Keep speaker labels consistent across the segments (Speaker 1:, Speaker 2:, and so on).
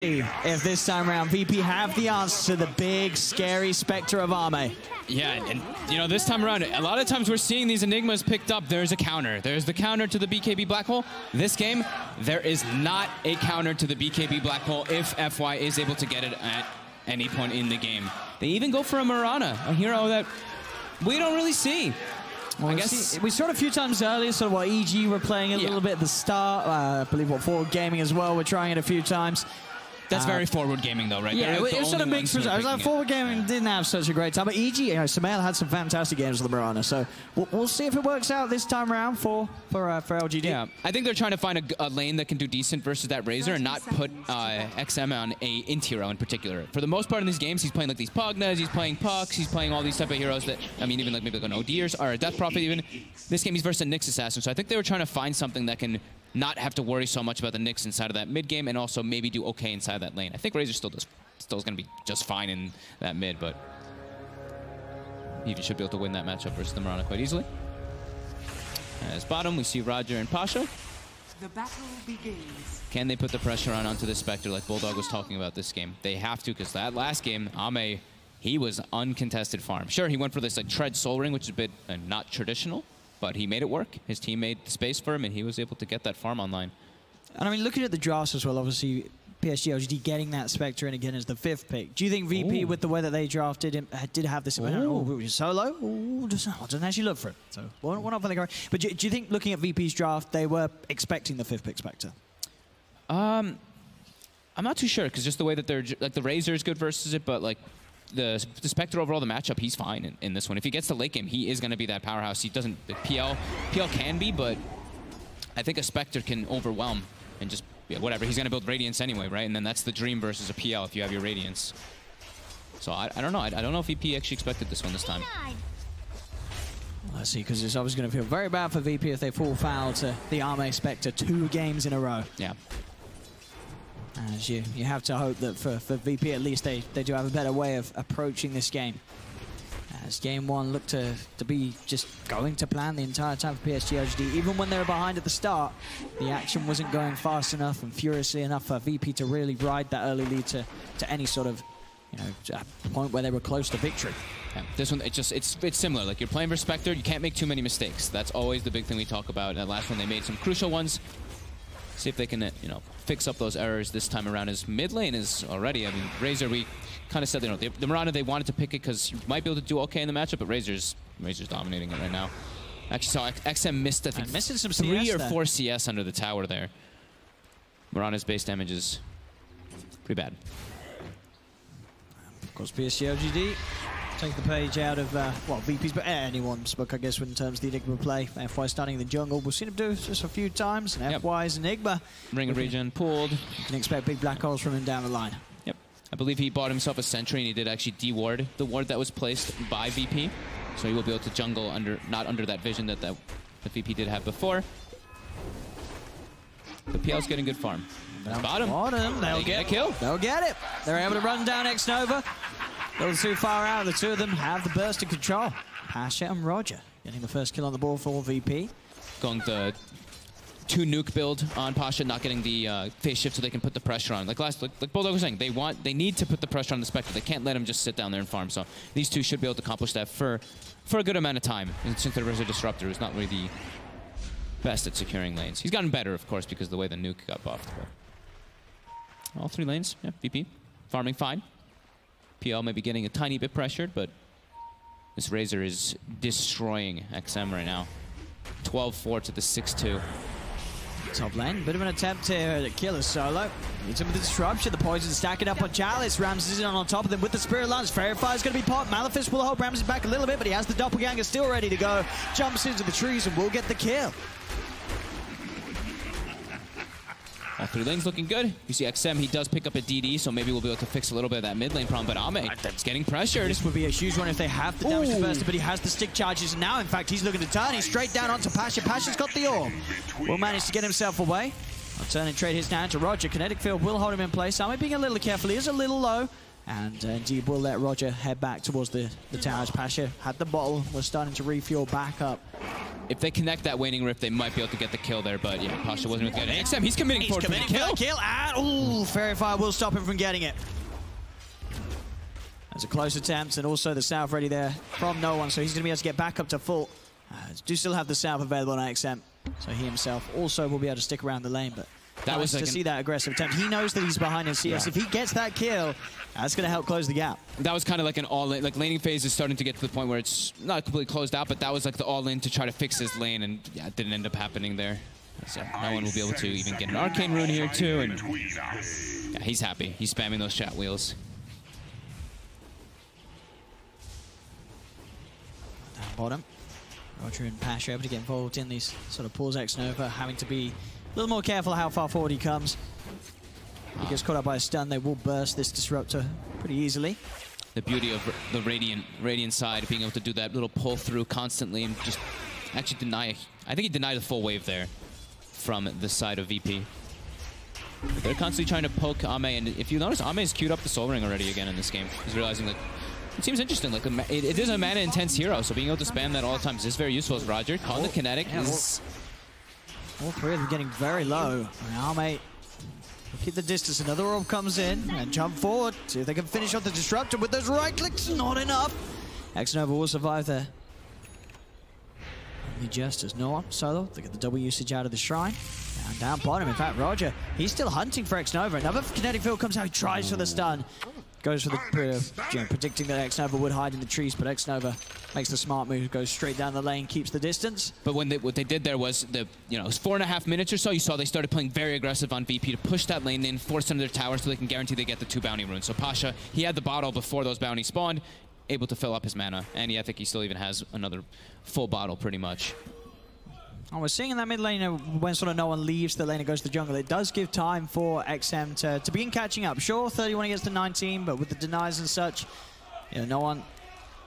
Speaker 1: If this time around VP have the answer to the big, scary Spectre of Ame.
Speaker 2: Yeah, and you know, this time around, a lot of times we're seeing these Enigmas picked up. There's a counter. There's the counter to the BKB Black Hole. This game, there is not a counter to the BKB Black Hole if FY is able to get it at any point in the game. They even go for a Mirana, a hero that we don't really see.
Speaker 1: Well, I guess we saw it a few times earlier, sort of what EG were playing a little bit at the start. I believe what Forward Gaming as well, we're trying it a few times.
Speaker 2: That's very Forward Gaming, though, right?
Speaker 1: Yeah, it was sort of mixed. I was like, Forward Gaming didn't have such a great time, but EG, you know, Samael had some fantastic games with the Mirana, so we'll see if it works out this time around for LGD.
Speaker 2: Yeah, I think they're trying to find a lane that can do decent versus that Razor and not put XM on a int hero in particular. For the most part in these games, he's playing like these Pugnas, he's playing Pucks, he's playing all these type of heroes that, I mean, even like maybe like an OD or a Death Prophet even. This game he's versus a Nyx Assassin, so I think they were trying to find something that can not have to worry so much about the Nyx inside of that mid game and also maybe do okay inside that lane. I think Razor still is going to be just fine in that mid, but he should be able to win that matchup versus the Mirana quite easily. As bottom, we see Roger and Pasha.
Speaker 3: The battle begins.
Speaker 2: Can they put the pressure onto the Spectre like Bulldog was talking about this game? They have to, because that last game, Ame, he was uncontested farm. Sure, he went for this like Tread Soul Ring, which is a bit not traditional, but he made it work. His team made the space for him, and he was able to get that farm online.
Speaker 1: And I mean, looking at the drafts as well, obviously, PSG LGD getting that Spectre in again as the 5th pick. Do you think VP, with the way that they drafted him, did have this solo? Doesn't actually look for it. So one off on the guard. But do you think, looking at VP's draft, they were expecting the 5th pick Spectre?
Speaker 2: I'm not too sure, because just the way that they're like the Razor is good versus it, but like the Spectre overall, the matchup, he's fine in this one. If he gets the late game, he is going to be that powerhouse. He doesn't. The PL can be, but I think a Spectre can overwhelm and just whatever. He's going to build Radiance anyway, right? And then that's the dream versus a PL if you have your Radiance. So I don't know. I don't know if VP actually expected this one this time.
Speaker 1: Let's see, because it's obviously going to feel very bad for VP if they fall foul to the Ame Spectre 2 games in a row.
Speaker 2: Yeah.
Speaker 1: As you have to hope that for VP at least they do have a better way of approaching this game. As game 1 looked to be just going to plan the entire time for PSG LGD. Even when they were behind at the start, the action wasn't going fast enough and furiously enough for VP to really ride that early lead to any sort of, you know, point where they were close to victory.
Speaker 2: Yeah, this one, it's similar. Like, you're playing for Spectre, you can't make too many mistakes. That's always the big thing we talk about. That last one, they made some crucial ones. See if they can, you know, fix up those errors this time around. His mid lane is already, I mean, Razor, we kind of said, you know, the Mirana, they wanted to pick it because you might be able to do okay in the matchup, but Razor's dominating it right now. Actually saw XM missed, I think,
Speaker 1: missing some
Speaker 2: 3 or
Speaker 1: there.
Speaker 2: 4 CS under the tower there. Mirana's base damage is pretty bad.
Speaker 1: Of course, PSG LGD take the page out of, well, VP's, but anyone's book, I guess, in terms of the Enigma play. FY starting in the jungle. We've seen him do this a few times, and FY's Enigma.
Speaker 2: Ring of Regen pulled.
Speaker 1: You can expect big black holes from him down the line.
Speaker 2: Yep. I believe he bought himself a sentry, and he did actually de-ward the ward that was placed by VP. So he will be able to jungle not under that vision that VP did have before. The PL's getting good farm. Bottom.
Speaker 1: They'll get
Speaker 2: a kill.
Speaker 1: They'll get it. They're able to run down X-Nova. A little too far out. The 2 of them have the burst of control. Pasha and Roger getting the first kill on the board for VP.
Speaker 2: Going the 2 nuke build on Pasha, not getting the phase shift so they can put the pressure on. Like Bulldog was saying, they need to put the pressure on the Spectre. They can't let him just sit down there and farm. So these 2 should be able to accomplish that for a good amount of time. And since there was a disruptor who's not really the best at securing lanes. He's gotten better, of course, because of the way the nuke got buffed. But all 3 lanes, yeah, VP farming fine. PL may be getting a tiny bit pressured, but this Razor is destroying XM right now. 12-4 to the 6-2.
Speaker 1: Top lane, bit of an attempt here to kill a solo. Needs him with the disruption, the poison stacking up on Chalice. Ramses is on top of them with the Spirit Lance. Fairy Fire's going to be popped. Malefice will hold Ramses back a little bit, but he has the Doppelganger still ready to go. Jumps into the trees and will get the kill.
Speaker 2: All 3 lanes looking good. You see XM, he does pick up a DD, so maybe we'll be able to fix a little bit of that mid lane problem, but Ame, that's getting pressured.
Speaker 1: This would be a huge one if they have the damage reversed, but he has the stick charges, and now, in fact, he's looking to turn. He's straight down onto Pasha. Pasha's got the orb. Will manage to get himself away. Alternate trade hits now to Roger. Kinetic Field will hold him in place. Ame being a little careful. He is a little low, and indeed will let Roger head back towards the towers. Pasha had the bottle. We're starting to refuel back up.
Speaker 2: if they connect that waning rift, they might be able to get the kill there. But yeah, Pasha wasn't going to get it. XM, he's committing for the kill.
Speaker 1: And ooh, Fairy Fire will stop him from getting it. That's a close attempt, and also the salve ready there from no one, so he's going to be able to get back up to full. Do still have the salve available on XM, so he himself also will be able to stick around the lane, but that was to see that aggressive attempt. He knows that he's behind his CS. Yeah. If he gets that kill, that's going to help close the gap. That was kind of like an all-in, like laning phase is starting to get to the point where it's not completely closed out, but that was like the all-in to try to fix his lane, and yeah, it didn't end up happening there. So no one will be able to even get an arcane rune here too, and yeah, he's happy. He's spamming those chat wheels. Down bottom. Roger and Pasha able to get involved in these sort of pulls. Xnova having to be a little more careful how far forward he comes. If he gets caught up by a stun, they will burst this disruptor pretty easily. The beauty of the Radiant side, being able to do that little pull through constantly and just actually deny. I think he denied the full wave there from the side of VP. But they're constantly trying to poke Ame, and if you notice, Ame's queued up the Soul Ring already again in this game. He's realizing that it seems interesting. Like it is a mana-intense hero, so being able to spam that all the time is very useful. As Roger caught the kinetic. Yeah, all three of them getting very low. Ame keep the distance. Another orb comes in and jump forward. See if they can finish off the disruptor with those right clicks. Not enough. Xnova will survive there. Only just as no one solo. They get the double usage out of the shrine. And down bottom, in fact, Roger, he's still hunting for Xnova. Another kinetic field comes out. He tries for the stun. Goes for the predicting that Xnova would hide in the trees, but Xnova makes the smart move, goes straight down the lane, keeps the distance. But when what they did there was it was 4.5 minutes or so. You saw they started playing very aggressive on VP to push that lane in, force them to their tower so they can guarantee they get the 2 bounty runes. So Pasha, he had the bottle before those bounties spawned, able to fill up his mana, and I think he still even has another full bottle pretty much. And we're seeing in that mid lane, when sort of no one leaves the lane and goes to the jungle, it does give time for XM to begin catching up. Sure, 31 against the 19, but with the denies and such, no one...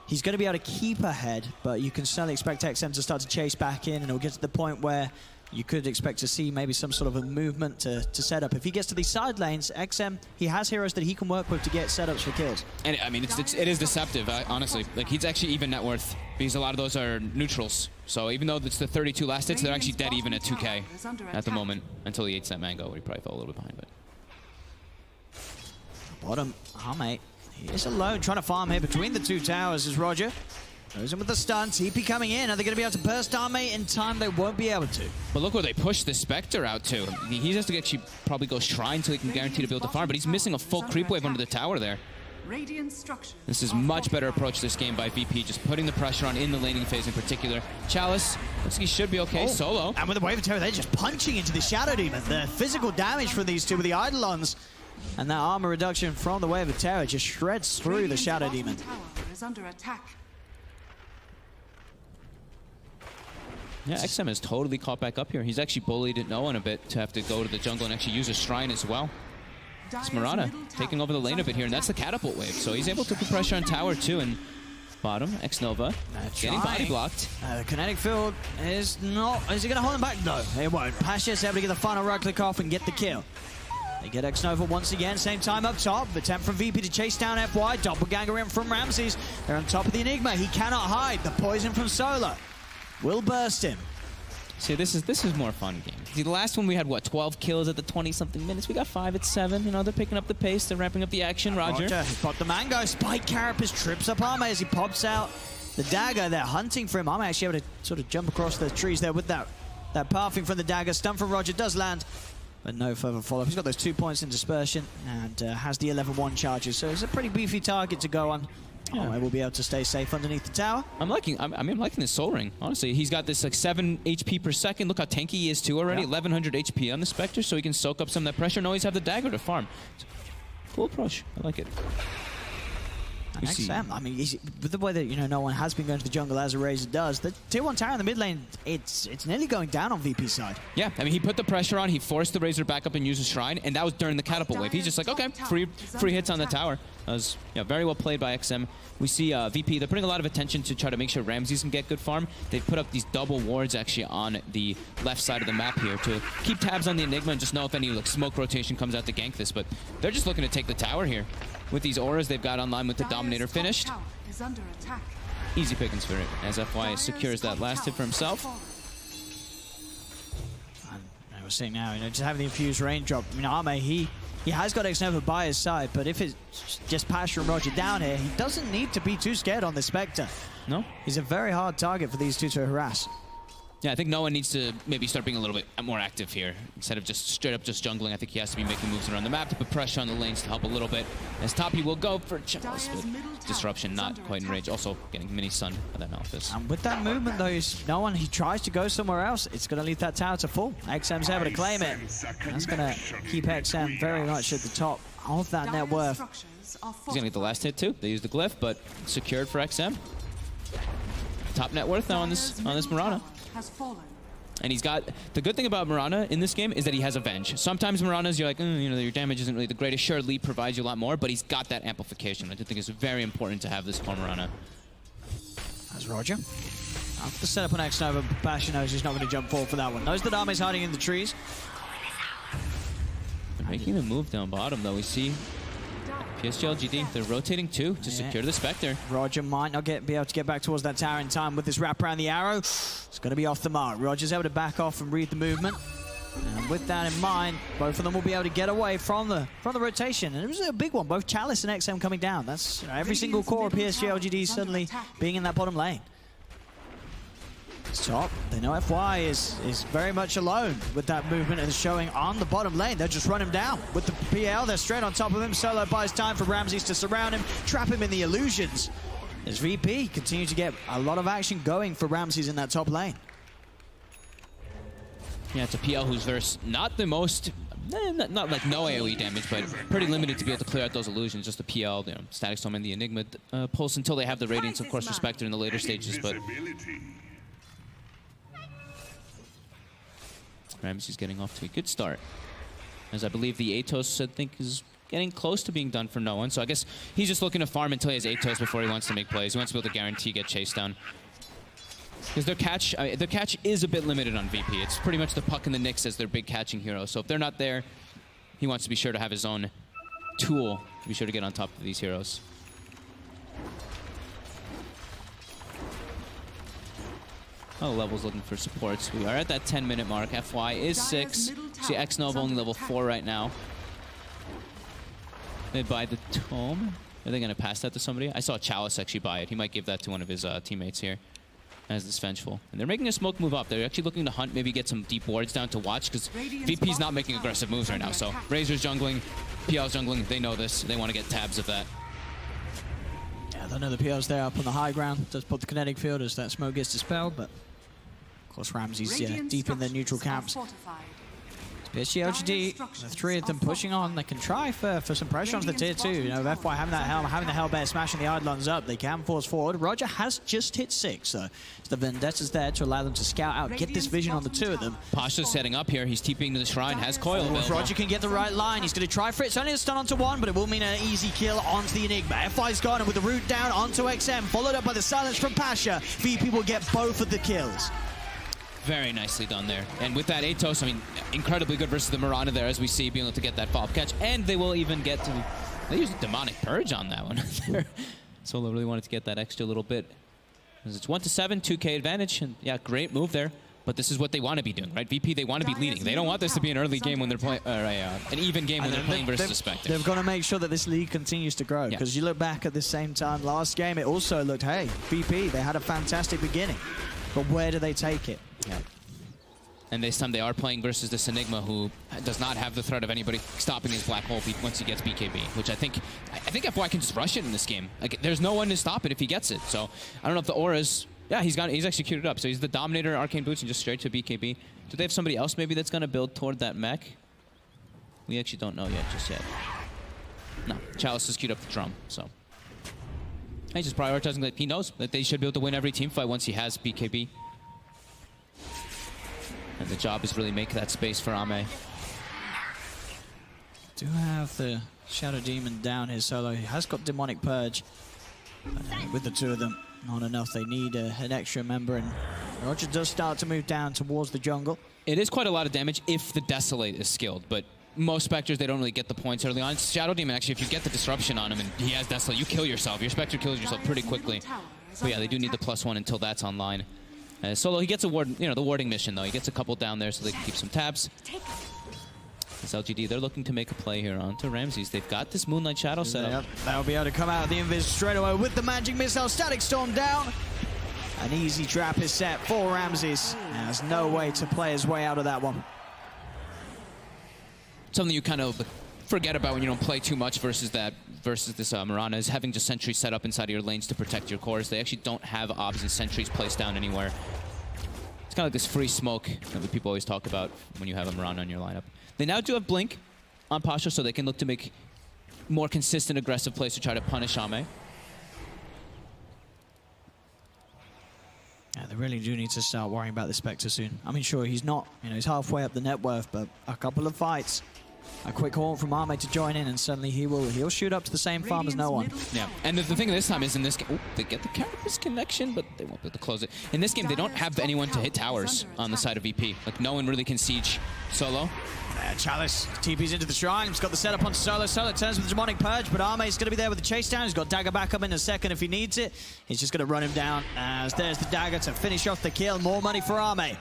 Speaker 1: He's going to be able to keep ahead, but you can certainly expect XM to start to chase back in, and it'll get to the point where you could expect to see maybe some sort of a movement to set up. If he gets to these side lanes, XM, he has heroes that he can work with to get setups for kills. And I mean, it is deceptive, honestly. Like, he's actually even net worth, because a lot of those are neutrals. So even though it's the 32 last hits, they're actually dead even at 2k at the moment, until he eats that mango, where he probably fell a little bit behind. But bottom, Ame, he is alone, trying to farm here between the 2 towers is Roger. Goes in with the stun, TP coming in. Are they going to be able to burst Ame in time? They won't be able to. But look where they push the Spectre out to. He has to actually probably go Shrine so he can guarantee to be able to farm, but he's missing a full creep wave under the tower there. This is much better approach this game by VP, just putting the pressure on in the laning phase in particular. Chalice, looks like he should be okay, solo. And with the Wave of Terror, they're just punching into the Shadow Demon. The physical damage from these two with the Eidolons and that armor reduction from the Wave of Terror just shreds through the Shadow Demon. Yeah, XM is totally caught back up here. He's actually bullied no one a bit to have to go to the jungle and actually use a shrine as well. Smarana taking over the lane a bit here, and that's the catapult wave. So he's able to put pressure on tower too, and bottom, Xnova getting body blocked. The kinetic field is not... Is he going to hold him back? No, it won't. Pasha's able to get the final right click off and get the kill. They get Xnova once again, same time up top. Attempt from VP to chase down FY. Doppelganger in from Ramses. They're on top of the Enigma. He cannot hide. The poison from Solar will burst him. See, this is more fun game. See, the last one we had, what, 12 kills at the 20-something minutes? We got 5 at 7. They're picking up the pace. They're ramping up the action. Roger. He popped the mango. Spike Carapace trips up Ame as he pops out the dagger. They're hunting for him. Ame actually able to sort of jump across the trees there with that pathing from the dagger. Stun from Roger does land, but no further follow-up. He's got those 2 points in dispersion and has the 11-1 charges, so it's a pretty beefy target to go on. Yeah. I will be able to stay safe underneath the tower. I'm liking this Soul Ring, honestly. He's got this like 7 HP per second. Look how tanky he is too already. 1100 HP on the Spectre, so he can soak up some of that pressure and always have the dagger to farm. Cool approach. I like it. And XM, I mean, with the way that, no one has been going to the jungle as a Razor does, the tier 1 tower in the mid lane, it's nearly going down on VP's side. Yeah, I mean, he put the pressure on, he forced the Razor back up and used a Shrine, and that was during the catapult wave. He's just like, okay, free hits on the tower. That was very well played by XM. We see VP, they're putting a lot of attention to try to make sure Ramses can get good farm. They've put up these double wards actually on the left side of the map here to keep tabs on the Enigma and just know if any smoke rotation comes out to gank this, but they're just looking to take the tower here. With these auras they've got online with the Dominator finished. Easy pick and spirit as FY secures that last hit for himself. we're seeing now, just having the infused raindrop. I mean, Ame, he has got X-Nova by his side, but if it's just Pasha and Roger down here, he doesn't need to be too scared on the Spectre.
Speaker 2: No.
Speaker 1: He's a very hard target for these two to harass.
Speaker 2: Yeah, I think Noah needs to maybe start being a little bit more active here. Instead of just straight up just jungling, I think he has to be making moves around the map to put pressure on the lanes to help a little bit. As top, he will go for Chalice, but disruption not quite in range. Also getting mini stun by that Malphus.
Speaker 1: And with that movement, though, he tries to go somewhere else. It's going to leave that tower to full. XM's able to claim it. That's going to keep XM very much at the top of that net worth.
Speaker 2: He's going to get the last hit too. They use the glyph, but secured for XM. Top net worth now on this Mirana.
Speaker 3: Has fallen.
Speaker 2: And he's got, the good thing about Mirana in this game is that he has Avenge. Sometimes Miranas, you're like, your damage isn't really the greatest. Sure, Leap provides you a lot more, but he's got that amplification. I do think it's very important to have this for Mirana.
Speaker 1: That's Roger. After the setup on X-Nova, Pasha knows he's not going to jump forward for that one. Knows that Ame's hiding in the trees.
Speaker 2: They're making the move down bottom, though. We see PSG LGD, they're rotating too to secure the Spectre.
Speaker 1: Roger might not be able to get back towards that tower in time with this wrap around the arrow. It's going to be off the mark. Roger's able to back off and read the movement. And with that in mind, both of them will be able to get away from the rotation. And it was a big one, both Chalice and XM coming down. That's every single core of PSG LGD suddenly being in that bottom lane. Top, they know FY is very much alone with that movement and showing on the bottom lane. They'll just run him down with the PL. They're straight on top of him. Solo buys time for Ramses to surround him, trap him in the illusions. As VP continue to get a lot of action going for Ramses in that top lane.
Speaker 2: Yeah, it's a PL who's versus not the most, not like no AoE damage, but pretty limited to be able to clear out those illusions. Just the PL, Static Storm and the Enigma pulse until they have the Radiance, of course, Spectre in the later stages, but Ramses getting off to a good start. As I believe the Atos, I think, is getting close to being done for no one. So I guess he's just looking to farm until he has Atos before he wants to make plays. He wants to be able to guarantee get chased their catch is a bit limited on VP. It's pretty much the puck and the Nyx as their big catching hero. So if they're not there, he wants to be sure to have his own tool to be sure to get on top of these heroes. Levels looking for supports. We are at that 10-minute mark. FY is 6. See X-Nova only level 4 right now. They buy the Tome. Are they going to pass that to somebody? I saw Chalice actually buy it. He might give that to one of his teammates here as this Vengeful. And they're making a smoke move up. They're actually looking to hunt, maybe get some deep wards down to watch, because VP's not making aggressive moves right now. So Razor's jungling, PL's jungling. They know this. They want to get tabs of that.
Speaker 1: Yeah, they know the PL's there up on the high ground. Does put the kinetic field as that smoke gets dispelled, but of course Ramses deep in the neutral camps. PSG LGD, the three of them pushing on. They can try for some pressure onto the tier 2. FY having that helm, having the Hellbear smashing the Eidolons up. They can force forward. Roger has just hit 6, so the Vendetta's there to allow them to scout out, get this vision on the 2 of them.
Speaker 2: Pasha's setting up here. He's TPing to the shrine, has coil available.
Speaker 1: If Roger can get the right line, he's going to try for it. It's only a stun onto 1, but it will mean an easy kill onto the Enigma. FY's gone, and with the root down onto XM, followed up by the silence from Pasha, VP will get both of the kills.
Speaker 2: Very nicely done there. And with that Atos, I mean, incredibly good versus the Mirana there, as we see, being able to get that follow-up catch. And they will even get to... They used Demonic Purge on that one. Solo really wanted to get that extra little bit. It's 1-7, 2K advantage. And yeah, great move there. But this is what they want to be doing, right? VP, they want to be leading. They don't want this to be an early game when they're playing... an even game when they're playing versus the Spectre.
Speaker 1: They've got to make sure that this league continues to grow. Because you look back at the same time last game, it also looked, hey, VP, they had a fantastic beginning. But where do they take it?
Speaker 2: Yeah. And this time they are playing versus this Enigma, who does not have the threat of anybody stopping his black hole once he gets BKB, which I think FY can just rush it in this game. Like, there's no one to stop it if he gets it. So I don't know if the auras... Yeah, he's executed up. So he's the Dominator, Arcane Boots, and just straight to BKB. Do they have somebody else maybe that's going to build toward that mech? We actually don't know yet, just yet. No, Chalice has queued up the drum, so... He's just prioritizing that he knows that they should be able to win every team fight once he has BKB. And the job is really make that space for Ame.
Speaker 1: Do have the Shadow Demon down here solo. He has got Demonic Purge. But with the 2 of them, not enough. They need an extra member, and Roger does start to move down towards the jungle.
Speaker 2: It is quite a lot of damage if the Desolate is skilled, but most Spectres, they don't really get the points early on. Shadow Demon, actually, if you get the disruption on him and he has Desolate, you kill yourself. Your Spectre kills yourself pretty quickly. But yeah, they do need the +1 until that's online. Solo, he gets a ward, the warding mission though. He gets a couple down there so they can keep some tabs. This LGD, they're looking to make a play here onto Ramses. They've got this Moonlight Shadow set up.
Speaker 1: They'll be able to come out of the invis straight away with the magic missile. Static Storm down. An easy trap is set for Ramses. There's no way to play his way out of that one.
Speaker 2: Something you kind of forget about when you don't play too much versus this Mirana is having just sentries set up inside of your lanes to protect your cores. They actually don't have obs and sentries placed down anywhere. It's kind of like this free smoke that people always talk about when you have a Mirana in your lineup. They now do have Blink on Pasha, so they can look to make more consistent aggressive plays to try to punish Ame.
Speaker 1: Yeah, they really do need to start worrying about the Spectre soon. I mean, sure, he's not, he's halfway up the net worth, but a couple of fights, a quick call from Ame to join in, and suddenly he'll shoot up to the same farm as no one.
Speaker 2: Yeah, and the thing this time is in this game, they get the Carapace connection, but they won't be able to close it. In this game, they don't have anyone to hit towers on the side of VP. Like, no one really can siege Solo.
Speaker 1: Chalice TP's into the shrine. He's got the setup on Solo. Solo turns with the Demonic Purge, but Ame's going to be there with the chase down. He's got Dagger back up in a second if he needs it. He's just going to run him down as there's the Dagger to finish off the kill. More money for Ame.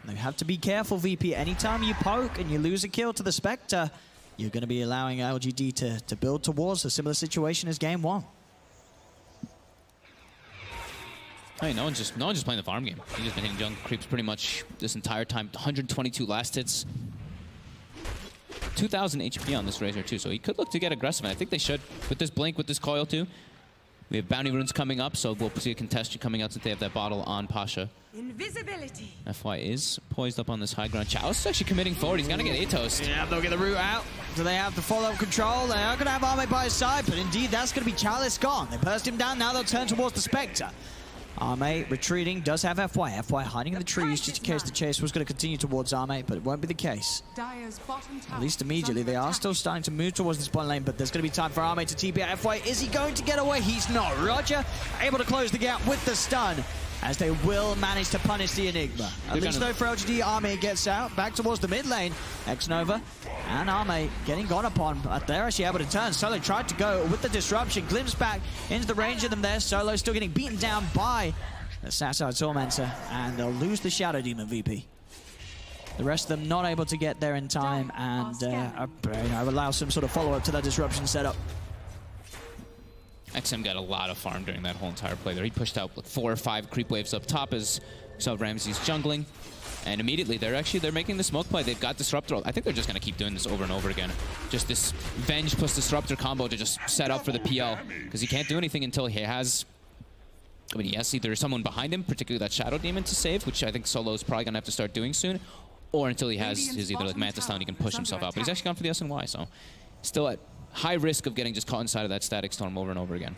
Speaker 1: You have to be careful, VP. Anytime you poke and you lose a kill to the Spectre, you're going to be allowing LGD to build towards a similar situation as game one.
Speaker 2: Hey, no one's just playing the farm game. He's just been hitting jungle creeps pretty much this entire time. 122 last hits. 2,000 HP on this Razor too, so he could look to get aggressive, and I think they should. With this Blink, with this Coil too. We have Bounty Runes coming up, so we'll see a contestant coming out since they have that bottle on Pasha.
Speaker 3: Invisibility.
Speaker 2: FY is poised up on this high ground. Chalice is actually committing forward. He's going to get Atos.
Speaker 1: Yeah, they'll get the root out. Do they have the follow-up control? They are going to have Ame by his side, but indeed, that's going to be Chalice gone. They burst him down. Now they'll turn towards the Spectre. Ame retreating, does have FY. FY hiding in the trees just in case the chase was going to continue towards Ame, but it won't be the case. At least immediately, they are still starting to move towards this bottom lane, but there's going to be time for Ame to TP out FY. Is he going to get away? He's not. Roger able to close the gap with the stun, as they will manage to punish the Enigma. At least though for LGD, Ame gets out, back towards the mid lane. X-Nova and Ame getting gone upon, but they're actually able to turn. Solo tried to go with the disruption, glimpse back into the range of them there. Solo still getting beaten down by the Sasside Tormentor, and they'll lose the Shadow Demon VP. The rest of them not able to get there in time, and allow some sort of follow-up to that disruption setup.
Speaker 2: XM got a lot of farm during that whole entire play there. He pushed out like 4 or 5 creep waves up top as we saw Ramses jungling. And immediately, they're making the smoke play. They've got Disruptor. I think they're just going to keep doing this over and over again. Just this Venge plus Disruptor combo to just set up for the PL. Because he can't do anything until he has... I mean, yes, either someone behind him, particularly that Shadow Demon to save, which I think Solo is probably going to have to start doing soon. Or until he has his either like Mantis Stone, he can push himself out. But he's actually gone for the SNY, so... Still at high risk of getting just caught inside of that Static Storm over and over again.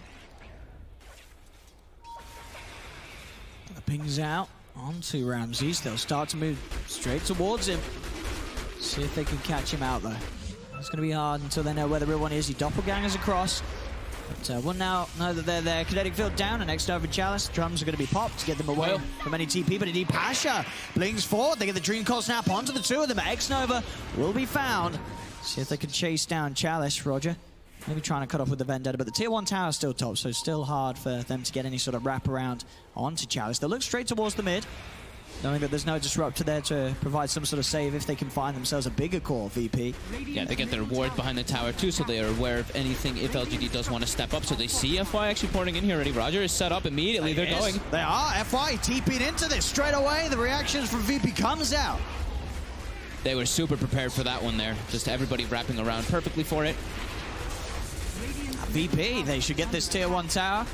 Speaker 1: The ping's out onto Ramses. They'll start to move straight towards him. See if they can catch him out, though. It's going to be hard until they know where the real one is. He doppelgangers across. But we'll now know that they're there. Kinetic Field down, and X-Nova Chalice. Drums are going to be popped to get them away from any TP, but indeed Pasha blings forward. They get the Dream Coil snap onto the two of them. X-Nova will be found. See if they can chase down Chalice, Roger. Maybe trying to cut off with the Vendetta, but the tier 1 tower is still top, so still hard for them to get any sort of wraparound onto Chalice. They'll look straight towards the mid, knowing that there's no Disruptor there to provide some sort of save if they can find themselves a bigger core, VP.
Speaker 2: Yeah, they get their ward behind the tower too, so they are aware of anything if LGD does want to step up. So they see FY actually pouring in here already. Roger is set up immediately. They're going.
Speaker 1: They are. FY TP'd into this straight away. The reactions from VP comes out.
Speaker 2: They were super prepared for that one there. Just everybody wrapping around perfectly for it.
Speaker 1: VP, they should get this tier 1 tower,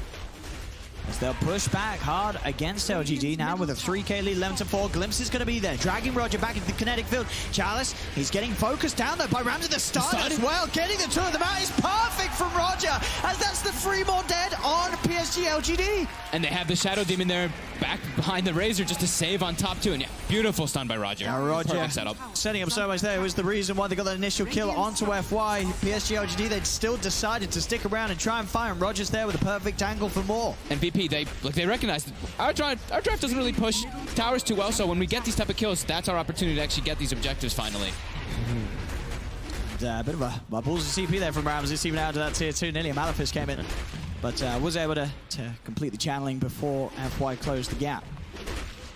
Speaker 1: as they'll push back hard against LGD now with a 3k lead, 11-4. Glimpse is going to be there, dragging Roger back into the kinetic field. Chalice, he's getting focused down though by Ramsey. The stun as well, getting the two of them out is perfect from Roger, as that's the 3 more dead on PSG LGD.
Speaker 2: And they have the Shadow Demon there back behind the Razor just to save on top too. And yeah, beautiful stun by Roger.
Speaker 1: Now Roger
Speaker 2: perfect setup.
Speaker 1: Setting up so much there was the reason why they got that initial kill onto FY. PSG LGD, they'd still decided to stick around and try and fire, and Roger's there with a perfect angle for more.
Speaker 2: And VP, they recognize that our draft doesn't really push towers too well, so when we get these type of kills, that's our opportunity to actually get these objectives finally.
Speaker 1: A bit of a balls of CP there from Ramses, even out to that tier 2. Nearly a Malefice came in, but was able to complete the channeling before FY closed the gap.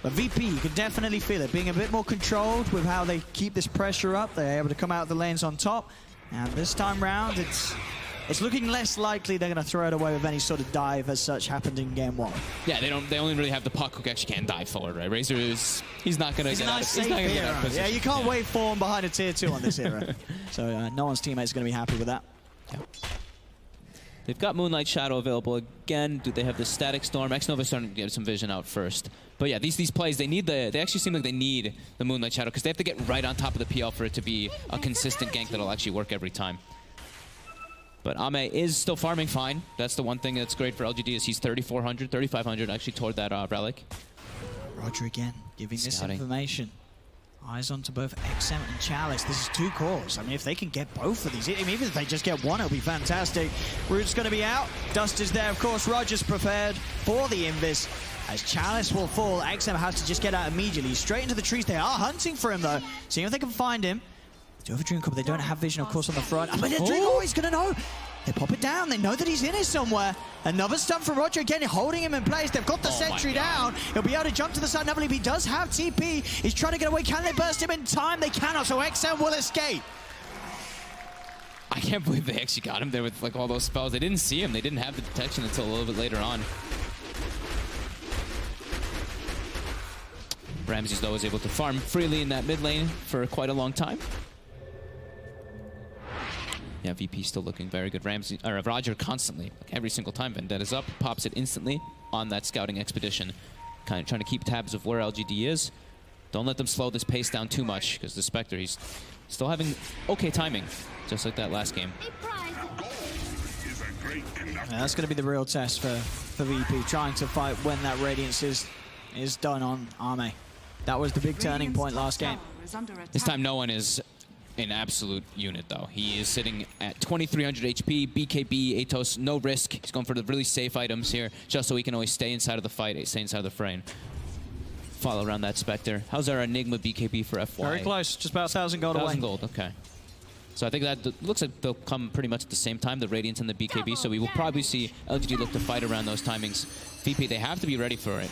Speaker 1: But VP, you can definitely feel it, being a bit more controlled with how they keep this pressure up. They're able to come out of the lanes on top. And this time round, it's looking less likely they're going to throw it away with any sort of dive as such happened in game 1.
Speaker 2: Yeah, they only really have the puck who actually can dive forward, right? Razor he's not going to get out of position.
Speaker 1: Yeah, you can't wave form behind a tier 2 on this era. So no one's teammates are going to be happy with that.
Speaker 2: Yeah. They've got Moonlight Shadow available again. Do they have the Static Storm? X-Nova's starting to get some vision out first. But yeah, these plays, they actually seem like they need the Moonlight Shadow because they have to get right on top of the PL for it to be a consistent gank that'll actually work every time. But Ame is still farming fine. That's the one thing that's great for LGD is he's 3,400, 3,500 actually toward that Relic.
Speaker 1: Roger again, giving
Speaker 2: Scouting.
Speaker 1: this information. Eyes onto both XM and Chalice. This is 2 cores. I mean, if they can get both of these, even if they just get one, it'll be fantastic. Root's going to be out. Dust is there, of course. Roger's prepared for the Invis. As Chalice will fall, XM has to just get out immediately. Straight into the trees. They are hunting for him, though. Seeing if they can find him. They do have a Dream Core, but they don't have vision, of course, on the front. But the Dream Core is going to know. They pop it down. They know that he's in it somewhere. Another stun from Roger again, holding him in place. They've got the sentry down. He'll be able to jump to the side. Neverly, he does have TP. He's trying to get away. Can they burst him in time? They cannot, so XM will escape.
Speaker 2: I can't believe they actually got him there with like all those spells. They didn't see him. They didn't have the detection until a little bit later on. Ramses, though, was able to farm freely in that mid lane for quite a long time. Yeah, VP still looking very good. Roger constantly, like every single time Vendetta's up, pops it instantly on that scouting expedition. Kind of trying to keep tabs of where LGD is. Don't let them slow this pace down too much, because the Spectre, he's still having okay timing, just like that last game.
Speaker 1: Yeah, that's going to be the real test for VP, trying to fight when that Radiance is done on Ame. That was the big turning point last game.
Speaker 2: This time no one is an absolute unit, though. He is sitting at 2,300 HP, BKB, Atos, no risk. He's going for the really safe items here, just so he can always stay inside of the fight, stay inside of the frame. Follow around that Spectre. How's our Enigma BKB for FY?
Speaker 1: Very close, just about 1,000 gold away.
Speaker 2: 1,000 gold, okay. So I think that looks like they'll come pretty much at the same time, the Radiance and the BKB, so we will probably see LGD look to fight around those timings. VP, they have to be ready for it.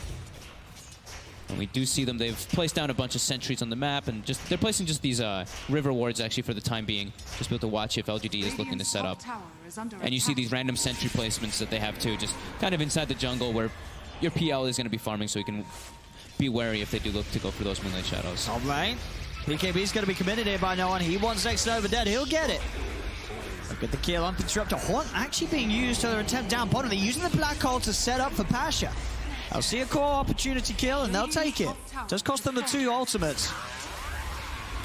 Speaker 2: And we do see them, they've placed down a bunch of sentries on the map, and they're placing just these river wards actually for the time being, just be able to watch if LGD is looking to set up. And you see these random sentry placements that they have too, just kind of inside the jungle where your PL is going to be farming, so you can be wary if they do look to go for those Moonlight Shadows.
Speaker 1: All right. BKB's going to be committed here by no one. He wants X-Nova dead. He'll get it. Look at the kill on Disruptor. Haunt actually being used to their attempt down bottom. They're using the black hole to set up for Pasha. They'll see a core opportunity kill, and they'll take it. Does cost them the 2 ultimates.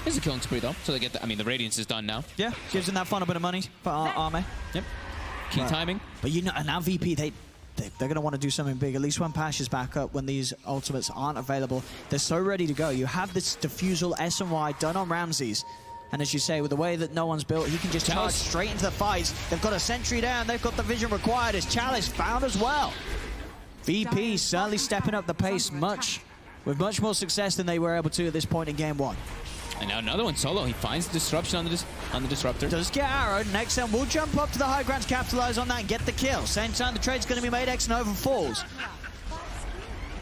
Speaker 2: It's a killing spree, though. So they get the, I mean, the Radiance is done now.
Speaker 1: Yeah, gives them that final bit of money for Ame.
Speaker 2: Yep. Key timing.
Speaker 1: But you know, and now VP, they're going to want to do something big, at least when Pasha's back up, when these ultimates aren't available. They're so ready to go. You have this Diffusal S&Y done on Ramses. And as you say, with the way that no one's built, he can just charge straight into the fights. They've got a sentry down. They've got the vision required. As Chalice found as well. VP certainly stepping up the pace with much more success than they were able to at this point in game 1.
Speaker 2: And now another one solo. He finds the disruption on the Disruptor.
Speaker 1: Does get arrowed. Next time will jump up to the high ground to capitalize on that and get the kill. Same time the trade's going to be made. X-Nova falls.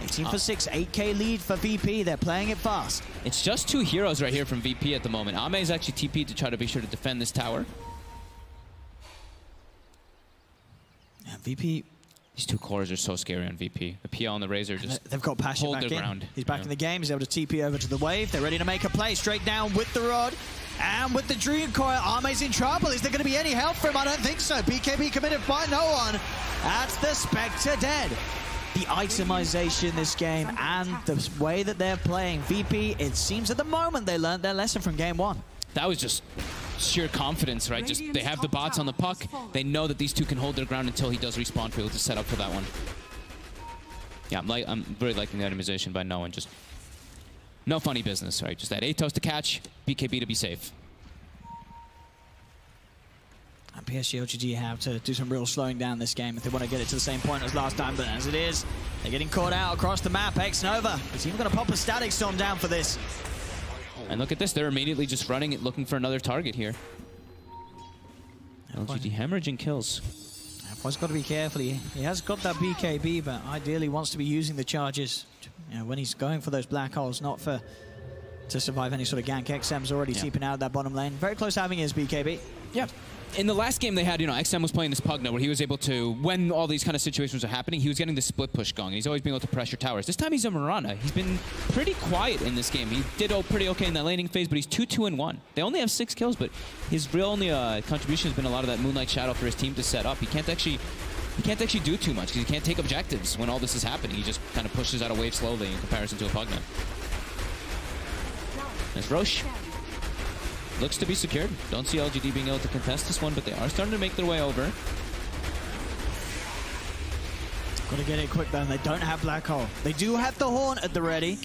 Speaker 1: 18 for 6, 8k lead for VP. They're playing it fast.
Speaker 2: It's just 2 heroes right here from VP at the moment. Ame is actually TP'd to try to be sure to defend this tower.
Speaker 1: Yeah, VP.
Speaker 2: These 2 cores are so scary on VP. The PL and the Razor just
Speaker 1: they've got Pasha
Speaker 2: hold
Speaker 1: back
Speaker 2: their
Speaker 1: in.
Speaker 2: ground.
Speaker 1: He's back in the game. He's able to TP over to the wave. They're ready to make a play. Straight down with the rod. And with the Dream Coil, Ame's in trouble. Is there going to be any help for him? I don't think so. BKB committed by no one. That's the Spectre dead. The itemization this game and the way that they're playing. VP, it seems at the moment they learned their lesson from game 1.
Speaker 2: That was just sheer confidence, right? Just they have the bots on the puck. They know that these 2 can hold their ground until he does respawn for able to set up for that one. Yeah, I'm very liking the itemization by no one. Just no funny business, right? Just that Atos to catch, BKB to be safe.
Speaker 1: And PSG LGD have to do some real slowing down this game if they want to get it to the same point as last time. But as it is, they're getting caught out across the map. X-Nova is even going to pop a Static Storm down for this.
Speaker 2: And look at this, they're immediately just running it, looking for another target here. LGD hemorrhaging kills.
Speaker 1: F1's got to be careful. He has got that BKB, but ideally wants to be using the charges to You know, when he's going for those black holes, not for to survive any sort of gank. XM's already seeping out of that bottom lane. Very close to having his BKB.
Speaker 2: Yeah. In the last game they had, you know, XM was playing this Pugna where he was able to, when all these kind of situations are happening, he was getting the split push going. He's always been able to pressure towers. This time he's a Mirana. He's been pretty quiet in this game. He did pretty okay in that laning phase, but he's 2-2-1. They only have 6 kills, but his real only contribution has been a lot of that Moonlight Shadow for his team to set up. He can't actually do too much because he can't take objectives when all this is happening. He just kind of pushes out a wave slowly in comparison to a Pugna. There's Roche. Looks to be secured. Don't see LGD being able to contest this one, but they are starting to make their way over.
Speaker 1: Got to get it quick, though. They don't have Black Hole. They do have the Horn at the ready.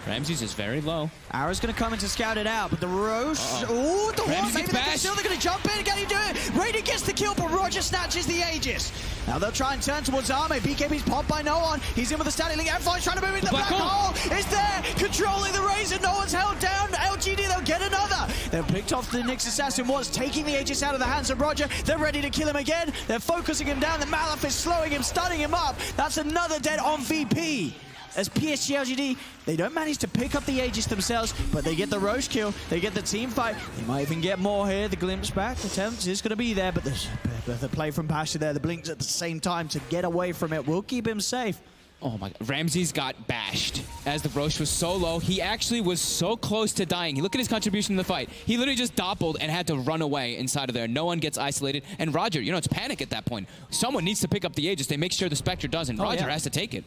Speaker 2: Ramses is very low.
Speaker 1: Arrow's going to come in to scout it out, but the Roche... Oh, the Horn, maybe they're still going to jump in. Can he do it? Raider gets the kill, but Roger snatches the Aegis. Now they'll try and turn towards Arme. BKB's popped by no one. He's in with the static link. F5's trying to move into the Black Hole. Is there, controlling the Razor. No one's held down. LGD, they'll get another. They've picked off the Nyx Assassin once, taking the Aegis out of the hands of Roger. They're ready to kill him again. They're focusing him down. The Malaf is slowing him, stunning him up. That's another dead on VP. As PSG LGD, they don't manage to pick up the Aegis themselves, but they get the Roche kill, they get the team fight. They might even get more here. The glimpse back attempt is going to be there, but the play from Pasha there, the blinks at the same time to get away from it will keep him safe.
Speaker 2: Oh my God. Ramses got bashed as the Roche was so low. He actually was so close to dying. Look at his contribution in the fight. He literally just doppeled and had to run away inside of there. No one gets isolated. And Roger, you know, it's panic at that point. Someone needs to pick up the Aegis. They make sure the Spectre does, and Roger has to take it.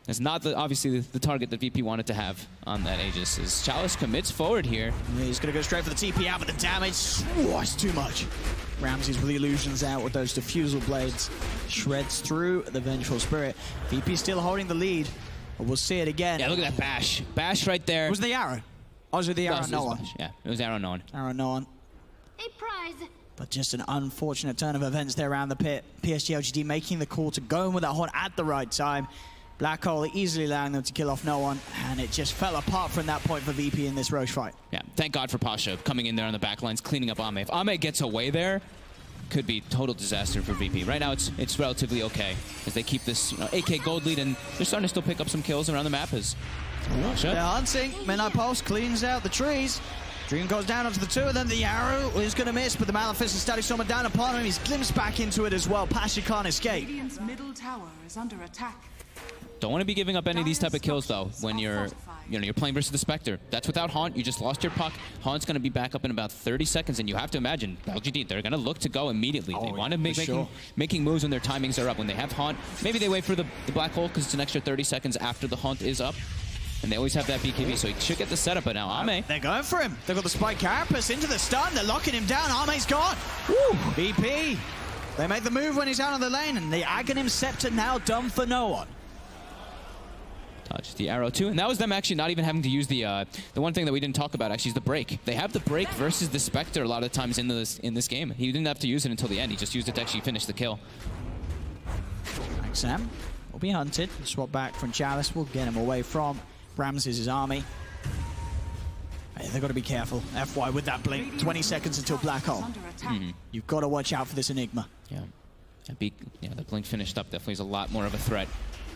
Speaker 2: It's not obviously the target that VP wanted to have on that Aegis. As Chalice commits forward here.
Speaker 1: He's going to go straight for the TP out, but the damage, it's too much. Ramses with the illusions out with those diffusal blades. Shreds through the Vengeful Spirit. VP still holding the lead, but we'll see it again.
Speaker 2: Yeah, look at that bash. Bash right there.
Speaker 1: It was the arrow. Oh, was it the arrow? No one.
Speaker 2: Yeah, it was arrow no one.
Speaker 1: Arrow no one.
Speaker 4: A prize.
Speaker 1: But just an unfortunate turn of events there around the pit. PSG LGD making the call to go in with that horn at the right time. Black Hole easily allowing them to kill off no one, and it just fell apart from that point for VP in this Roche fight.
Speaker 2: Yeah, thank God for Pasha coming in there on the back lines, cleaning up Ame. If Ame gets away there, could be total disaster for VP. Right now, it's relatively okay as they keep this AK gold lead, and they're starting to still pick up some kills around the map as
Speaker 1: they're hunting. Midnight Pulse cleans out the trees. Dream goes down onto the 2 of them. The arrow is going to miss, but the Maleficent and Static Stormer down upon him. He's glimpsed back into it as well. Pasha can't escape.
Speaker 3: Radiant's middle tower is under attack.
Speaker 2: Don't want to be giving up any of these type of kills though when you're playing versus the Spectre. That's without Haunt. You just lost your puck. Haunt's going to be back up in about 30 seconds, and you have to imagine LGD, they're going to look to go immediately. They want to making moves when their timings are up. When they have Haunt, maybe they wait for the Black Hole because it's an extra 30 seconds after the Haunt is up. And they always have that BKB, so he should get the setup. But now Ame,
Speaker 1: they're going for him. They've got the Spike Carapace into the stun. They're locking him down. Ame's gone. Woo! VP. They make the move when he's out of the lane, and the Aghanim Scepter now done for no one.
Speaker 2: Touch the arrow too, and that was them actually not even having to use the one thing that we didn't talk about actually is the break. They have the break versus the Spectre a lot of times in this game. He didn't have to use it until the end. He just used it to actually finish the kill.
Speaker 1: XM will be hunted. Swap back from Chalice. We'll get him away from Ramses' army. Hey, they've got to be careful. FY with that blink. 20 seconds until Black Hole. You've got to watch out for this Enigma.
Speaker 2: Yeah, the blink finished up definitely is a lot more of a threat.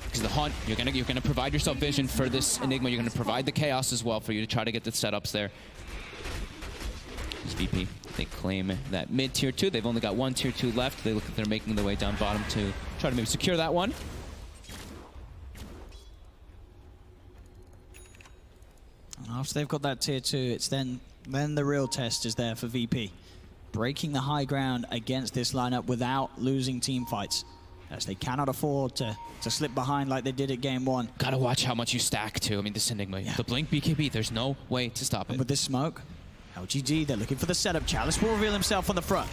Speaker 2: Because the Haunt, you're gonna provide yourself vision for this Enigma. You're gonna provide the chaos as well for you to try to get the setups there. This VP, they claim that mid tier 2. They've only got one tier 2 left. They look like they're making their way down bottom to try to maybe secure that one.
Speaker 1: And after they've got that tier 2, it's then the real test is there for VP. Breaking the high ground against this lineup without losing team fights. As they cannot afford to slip behind like they did at game 1.
Speaker 2: Gotta watch how much you stack too. I mean, this Enigma, the blink BKB, there's no way to stop it.
Speaker 1: And with this smoke, LGD, they're looking for the setup. Chalice will reveal himself on the front.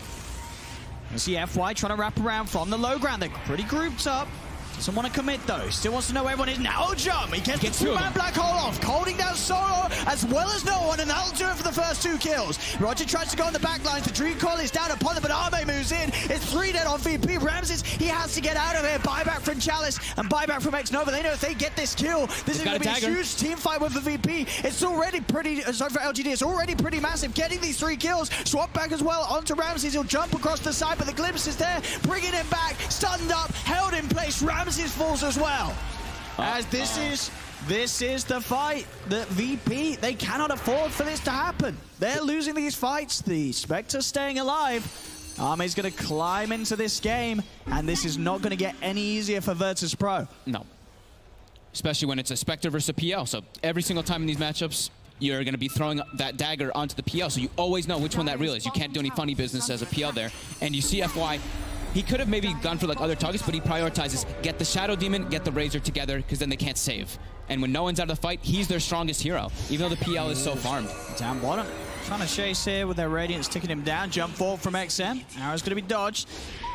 Speaker 1: You see FY trying to wrap around from the low ground. They're pretty grouped up. Doesn't want to commit though. Still wants to know where everyone is. Now jump. He gets the 2-man Black Hole off. Holding down Solo as well as no one, and that'll do it for the first 2 kills. Roger tries to go on the back lines. The Dream Coil is down upon them, but Arme moves in. It's 3 dead on VP. Ramses, he has to get out of here. Buyback from Chalice and buyback from X-Nova. They know if they get this kill, this is going to be a huge team fight with the VP. It's already pretty, sorry for LGD, it's already pretty massive. Getting these 3 kills. Swap back as well onto Ramses. He'll jump across the side, but the glimpse is there. Bringing him back. Stunned up, held in place. Ramses falls as well. As this is the fight that VP, they cannot afford for this to happen. They're losing these fights. The Spectre's staying alive. Arme's going to climb into this game, and this is not going to get any easier for Virtus.Pro.
Speaker 2: No. Especially when it's a Spectre versus a PL. So every single time in these matchups, you're going to be throwing that dagger onto the PL, so you always know which one that real is. You can't do any funny business as a PL there. And you see FY, he could have maybe gone for like other targets, but he prioritizes get the Shadow Demon, get the Razor together, because then they can't save. And when no one's out of the fight, he's their strongest hero, even though the PL is so farmed.
Speaker 1: Down bottom. Trying to chase here with their Radiance, ticking him down. Jump forward from XM. Arrow's going to be dodged.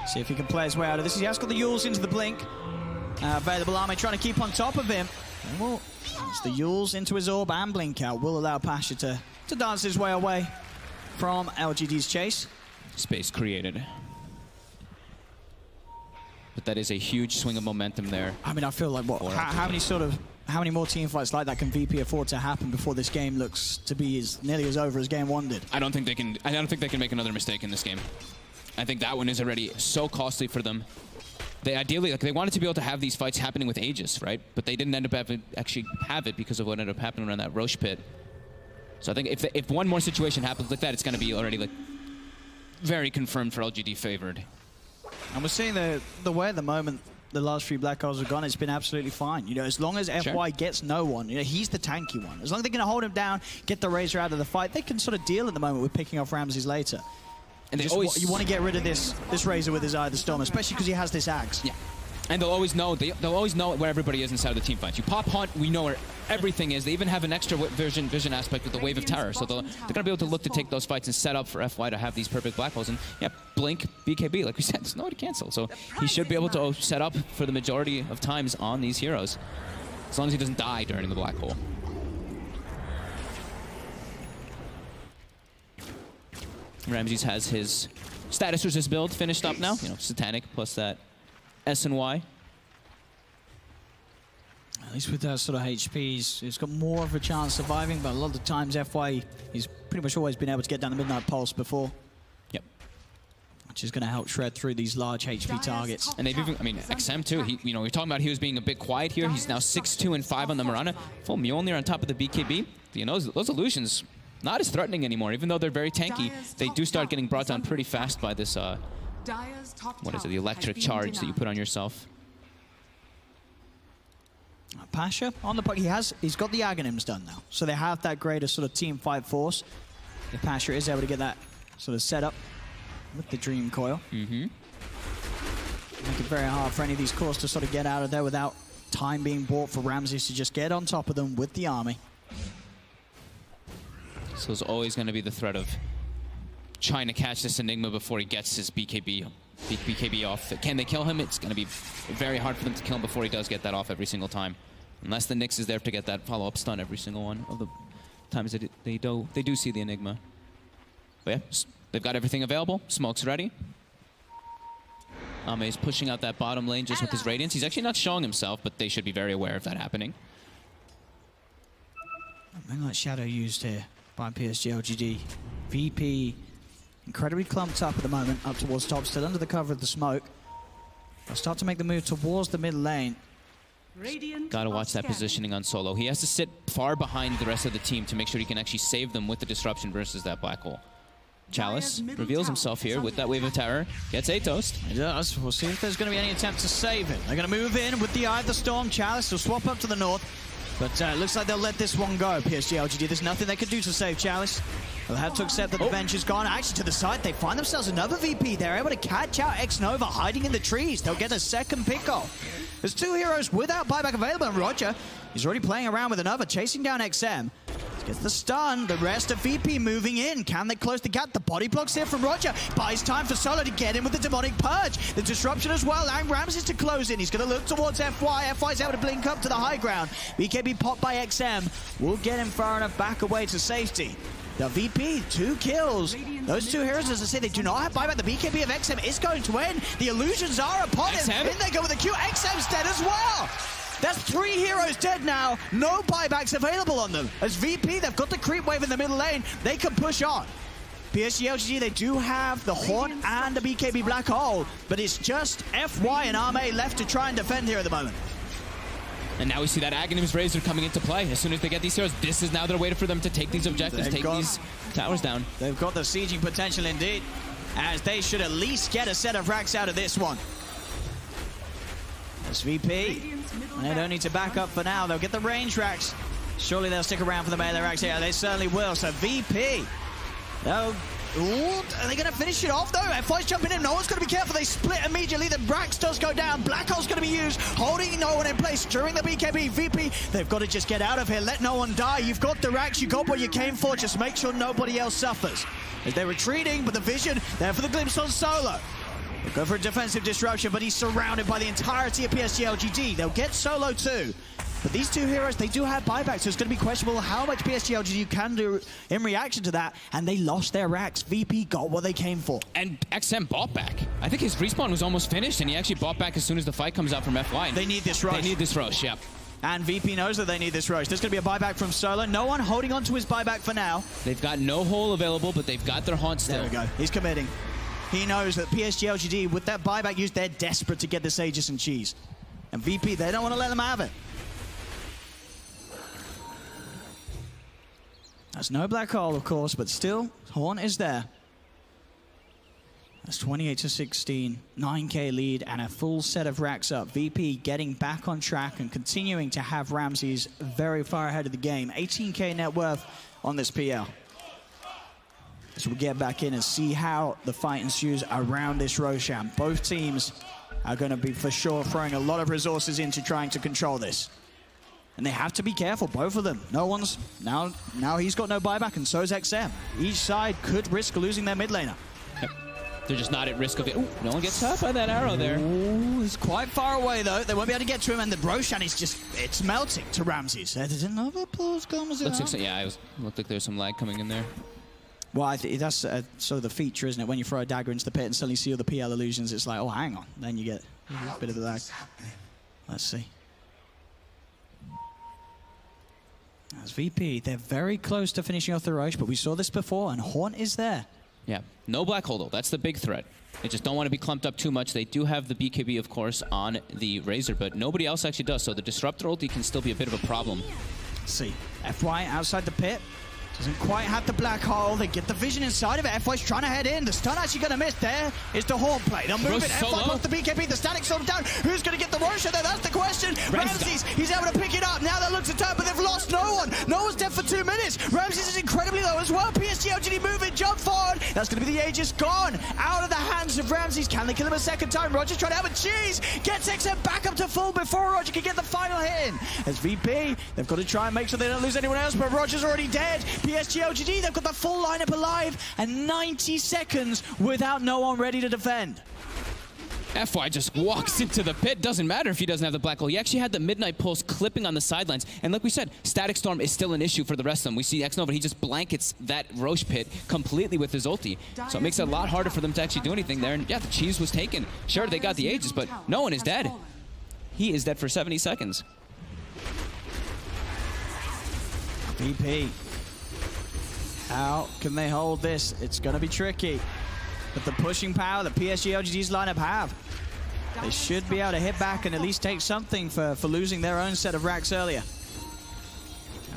Speaker 1: See if he can play his way out of this. He has got the Yules into the blink. Available Army trying to keep on top of him. Well, it's the Yules into his orb and blink out will allow Pasha to dance his way away from LGD's chase.
Speaker 2: Space created. But that is a huge swing of momentum there.
Speaker 1: I mean, I feel like how many more team fights like that can VP afford to happen before this game looks to be nearly as over as game one did?
Speaker 2: I don't think they can make another mistake in this game. I think that one is already so costly for them. They ideally, like, they wanted to be able to have these fights happening with Aegis, right? But they didn't end up actually have it because of what ended up happening around that Roche pit. So I think if one more situation happens like that, it's going to be already like very confirmed for LGD favored.
Speaker 1: And we're seeing the way at the moment the last three Black Holes have gone, it's been absolutely fine. You know, as long as FY gets no one, you know, he's the tanky one. As long as they're going to hold him down, get the Razor out of the fight, they can sort of deal at the moment with picking off Ramses later. And you want to get rid of this Razor with his Eye of the Storm, especially because he has this Axe.
Speaker 2: Yeah. And they'll always know where everybody is inside of the team fights. You pop Hunt, we know where everything is. They even have an extra vision aspect with the Wave of Terror, so they're going to be able to look to take those fights and set up for FY to have these perfect Black Holes. And yeah, Blink, BKB, like we said, there's no way to cancel. So he should be able to set up for the majority of times on these heroes, as long as he doesn't die during the Black Hole. Ramses has his status resist build finished up now. You know, Satanic plus that S and Y.
Speaker 1: At least with that sort of HP, he's got more of a chance surviving, but a lot of the times FY, he's pretty much always been able to get down the Midnight Pulse before.
Speaker 2: Yep.
Speaker 1: Which is going to help shred through these large HP targets.
Speaker 2: And they've even, I mean, XM too, you know, we're talking about he was being a bit quiet here. He's now 6-2 and 5 on the Mirana. Full Mjolnir on top of the BKB. You know, those illusions, not as threatening anymore, even though they're very tanky. They do start getting brought down pretty fast by this, what is it, the electric charge that you put on yourself.
Speaker 1: Pasha on the puck, he's got the Aghanims done now, so they have that greater sort of team fight force. If Pasha is able to get that sort of set up with the Dream Coil, make it very hard for any of these cores to sort of get out of there without time being bought for Ramses to just get on top of them with the army.
Speaker 2: So there's always going to be the threat of trying to catch this Enigma before he gets his BKB off. Can they kill him? It's going to be very hard for them to kill him before he does get that off every single time. Unless the Nyx is there to get that follow-up stun every single one of the times that they do see the Enigma. But yeah, they've got everything available. Smoke's ready. Ame's pushing out that bottom lane just with his Radiance. He's actually not showing himself, but they should be very aware of that happening.
Speaker 1: Moonlight Shadow used here by PSG LGD. VP incredibly clumped up at the moment, up towards top, still under the cover of the smoke. They'll start to make the move towards the mid lane.
Speaker 2: Gotta watch that positioning on Solo. He has to sit far behind the rest of the team to make sure he can actually save them with the disruption versus that Black Hole. Chalice reveals himself here with that Wave of Terror. Gets Atos.
Speaker 1: He does. We'll see if there's going to be any attempt to save it. They're going to move in with the Eye of the Storm. Chalice will swap up to the north. But it looks like they'll let this one go, PSG LGD. There's nothing they can do to save Chalice. They'll have to accept that the bench is gone. Actually, to the side, they find themselves another VP. They're able to catch out X-Nova hiding in the trees. They'll get a second pick-off. There's two heroes without buyback available, and Roger, he's already playing around with another, chasing down XM. Gets the stun. The rest of VP moving in. Can they close the gap? The body blocks here from Roger. Buys time for Solo to get in with the Demonic Purge. The disruption as well. And Ramses to close in. He's going to look towards FY. FY's able to blink up to the high ground. BKB popped by XM. Will get him far enough back away to safety. The VP, 2 kills. Those two heroes, as I say, they do not have buyback. The BKB of XM is going to win. The illusions are upon him. In they go with the Q. XM's dead as well. That's 3 heroes dead now. No buybacks available on them. As VP, they've got the creep wave in the middle lane. They can push on. PSG LGD, they do have the Haunt and the BKB Black Hole, but it's just FY and Arme left to try and defend here at the moment.
Speaker 2: And now we see that Aghanim's Razor coming into play. As soon as they get these heroes, this is now their way for them to take these objectives, take these towers down.
Speaker 1: They've got the sieging potential indeed, as they should at least get a set of racks out of this one. As VP, they don't need to back up for now. They'll get the range racks. Surely they'll stick around for the melee racks. Yeah, they certainly will. So VP, they'll... Ooh, are they going to finish it off, though? F5's jumping in. No one's going to be careful. They split immediately. The Rax does go down. Black Hole's going to be used, holding no one in place during the BKB. VP, they've got to just get out of here. Let no one die. You've got the Rax. You got what you came for. Just make sure nobody else suffers. As they're retreating, but the vision there for the glimpse on Solo. They'll go for a defensive disruption, but he's surrounded by the entirety of PSG LGD. They'll get Solo too. But these two heroes, they do have buyback, so it's going to be questionable how much PSG LGD can do in reaction to that. And they lost their racks. VP got what they came for.
Speaker 2: And XM bought back. I think his respawn was almost finished, and he actually bought back as soon as the fight comes out from FY.
Speaker 1: They need this rush.
Speaker 2: They need this rush, yeah.
Speaker 1: And VP knows that they need this rush. There's going to be a buyback from Solo. No one holding on to his buyback for now.
Speaker 2: They've got no hole available, but they've got their haunt still.
Speaker 1: There we go. He's committing. He knows that PSG LGD, with that buyback used, they're desperate to get this Aegis and Cheese. And VP, they don't want to let them have it. There's no black hole, of course, but still, Haunt is there. That's 28-16, 9k lead, and a full set of racks up. VP getting back on track and continuing to have Ramses very far ahead of the game. 18k net worth on this PL. So we'll get back in and see how the fight ensues around this Roshan. Both teams are going to be, for sure, throwing a lot of resources into trying to control this. And they have to be careful, both of them. No one's... Now he's got no buyback, and so is XM. Each side could risk losing their mid laner.
Speaker 2: Yep. They're just not at risk of it. Ooh, no one gets hurt by that arrow there.
Speaker 1: Ooh, he's quite far away, though. They won't be able to get to him, and the Roshan is just... It's melting to Ramses. There's another applause comes in.
Speaker 2: Looks like, yeah, it looked like there's some lag coming in there.
Speaker 1: Well, I think that's sort of the feature, isn't it? When you throw a dagger into the pit and suddenly see all the PL illusions, it's like, oh, hang on. Then you get a bit of the lag. Let's see. As VP, they're very close to finishing off the Roche, but we saw this before, and Haunt is there.
Speaker 2: Yeah, no black hole, though. That's the big threat. They just don't want to be clumped up too much. They do have the BKB, of course, on the Razor, but nobody else actually does, so the Disruptor ulti can still be a bit of a problem.
Speaker 1: Let's see. FY outside the pit. Doesn't quite have the black hole. They get the vision inside of it. FY's trying to head in. The stun actually going to miss. There is the Haunt play. They'll move it. FY off the BKB. The static sort down. Who's going to get the Roshan there? That's the question. Ramses, he's able to pick it up. Now they look to turn, but they've lost no one. No one's dead for 2 minutes. Ramses is incredibly low as well. PSG LGD moving, jump forward. That's going to be the Aegis gone. Out of the hands of Ramses. Can they kill him a second time? Roger's trying to have a cheese. Gets XM back up to full before Roger can get the final hit in. As VP, they've got to try and make sure they don't lose anyone else, but Roger's already dead. PSG LGD, they've got the full lineup alive, and 90 seconds without no one ready to defend.
Speaker 2: FY just walks into the pit. Doesn't matter if he doesn't have the black hole. He actually had the Midnight Pulse clipping on the sidelines. And like we said, Static Storm is still an issue for the rest of them. We see X-Nova, he just blankets that Roche pit completely with his ulti. So it makes it a lot harder for them to actually do anything there. And yeah, the cheese was taken. Sure, they got the Aegis, but no one is dead. He is dead for 70 seconds.
Speaker 1: VP. How can they hold this? It's going to be tricky. But the pushing power that PSG LGD's lineup have, they should be able to hit back and at least take something for losing their own set of racks earlier.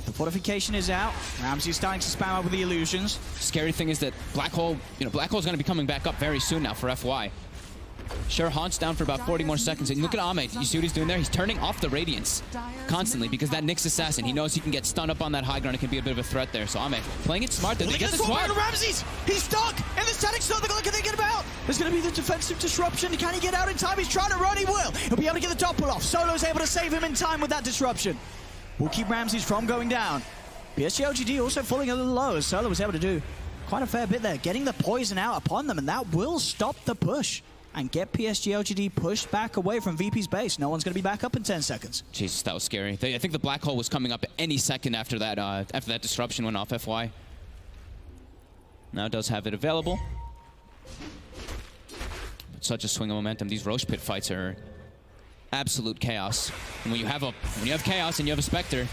Speaker 1: The fortification is out. Ramsey's starting to spam up with the illusions.
Speaker 2: Scary thing is that Black Hole, Black Hole's going to be coming back up very soon now for FY. Sure, Haunt's down for about 40 more seconds. And look at Ahmed. You see what he's doing there? He's turning off the Radiance constantly because that Nyx Assassin, he knows he can get stunned up on that high ground. It can be a bit of a threat there. So Ahmed playing it smart. They get the swap.
Speaker 1: Ramses! He's stuck! And the static stuff, look at they get him out! There's going to be the defensive disruption. Can he get out in time? He's trying to run. He will. He'll be able to get the doppel off. Solo's able to save him in time with that disruption. We'll keep Ramses from going down. PSG LGD also falling a little low as Solo was able to do quite a fair bit there, getting the poison out upon them, and that will stop the push and get PSG LGD pushed back away from VP's base. No one's going to be back up in 10 seconds.
Speaker 2: Jesus, that was scary. I think the black hole was coming up any second after that disruption went off FY. Now it does have it available. But such a swing of momentum. These Roche pit fights are absolute chaos. And when you have chaos and you have a Spectre,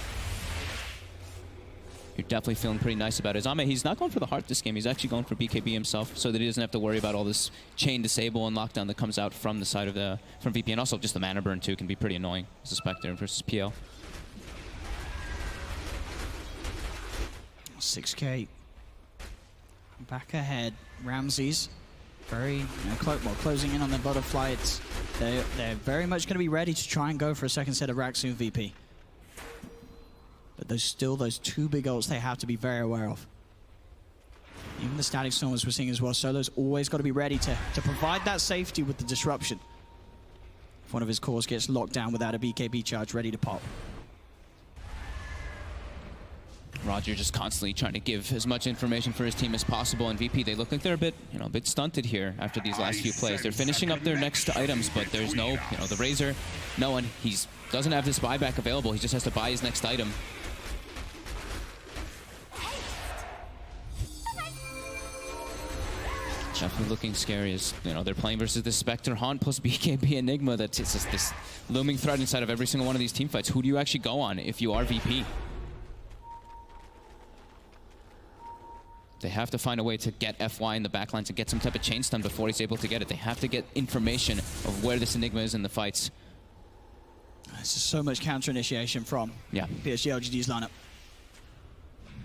Speaker 2: you're definitely feeling pretty nice about it. Ame, he's not going for the heart this game. He's actually going for BKB himself, so that he doesn't have to worry about all this chain disable and lockdown that comes out from the side of from VP, and also just the mana burn too can be pretty annoying as a Spectre versus PL.
Speaker 1: 6K back ahead. Ramses very closing in on the butterfly. They're very much going to be ready to try and go for a second set of racks soon, VP. But there's still those two big ults they have to be very aware of. Even the static storms we're seeing as well. Solo's always got to be ready to provide that safety with the disruption. If one of his cores gets locked down without a BKB charge ready to pop.
Speaker 2: Roger just constantly trying to give as much information for his team as possible, and VP, they look like they're a bit stunted here after these last few plays. They're finishing up their next items, but there's no, the Razor, no one. He doesn't have this buyback available. He just has to buy his next item. Definitely looking scary as, they're playing versus the Spectre Haunt plus BKB Enigma. That's just this looming threat inside of every single one of these team fights. Who do you actually go on if you are VP? They have to find a way to get FY in the backline to get some type of chain stun before he's able to get it. They have to get information of where this Enigma is in the fights.
Speaker 1: This is so much counter initiation from PSG LGD's lineup.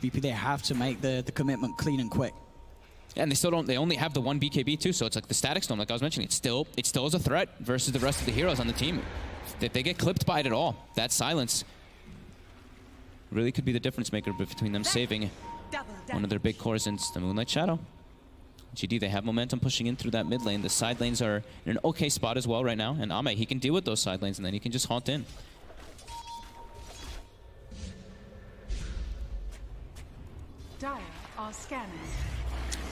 Speaker 1: VP, they have to make the commitment clean and quick.
Speaker 2: And they still don't, they only have the one BKB too, so it's like the static storm, like I was mentioning, it still is a threat versus the rest of the heroes on the team. If they get clipped by it at all, that silence really could be the difference maker between them saving one of their big cores in the Moonlight Shadow. GD, they have momentum pushing in through that mid lane. The side lanes are in an okay spot as well right now, and Ame, he can deal with those side lanes, and then he can just haunt in.
Speaker 3: Dire are scanning.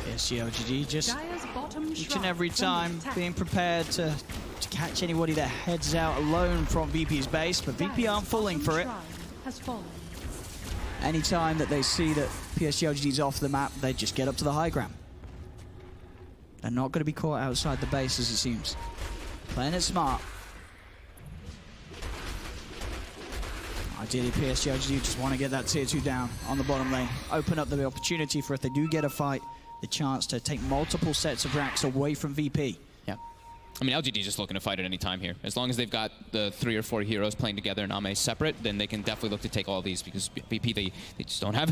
Speaker 1: PSG LGD just each and every time being prepared to catch anybody that heads out alone from VP's base, but VP aren't falling for it. Anytime that they see that PSG LGD's off the map, they just get up to the high ground. They're not going to be caught outside the base, as it seems. Playing it smart. Ideally, PSG LGD just want to get that tier 2 down on the bottom lane. Open up the opportunity for, if they do get a fight, the chance to take multiple sets of racks away from VP.
Speaker 2: Yeah. I mean, LGD just looking to fight at any time here. As long as they've got the 3 or 4 heroes playing together and Ame separate, then they can definitely look to take all these, because VP, they just don't have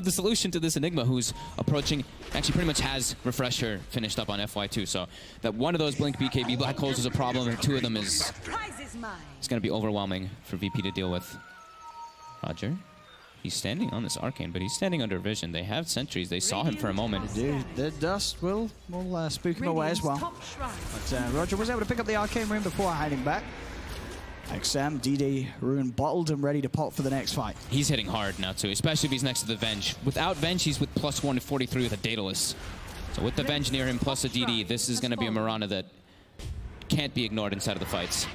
Speaker 2: the solution to this Enigma, who's approaching, actually pretty much has Refresher finished up on FY2. So that one of those Blink BKB Black Holes is a problem, and 2 of them is it's going to be overwhelming for VP to deal with. Roger. He's standing on this Arcane, but he's standing under vision. They have sentries. They saw him for a moment.
Speaker 1: The dust will spook him away as well. But Roger was able to pick up the Arcane Rune before hiding back. XM, DD, Rune bottled and ready to pop for the next fight.
Speaker 2: He's hitting hard now too, especially if he's next to the Venge. Without Venge, he's with +1 to 43 with a Daedalus. So with the Venge near him plus a DD, this is going to be a Mirana that can't be ignored inside of the fights.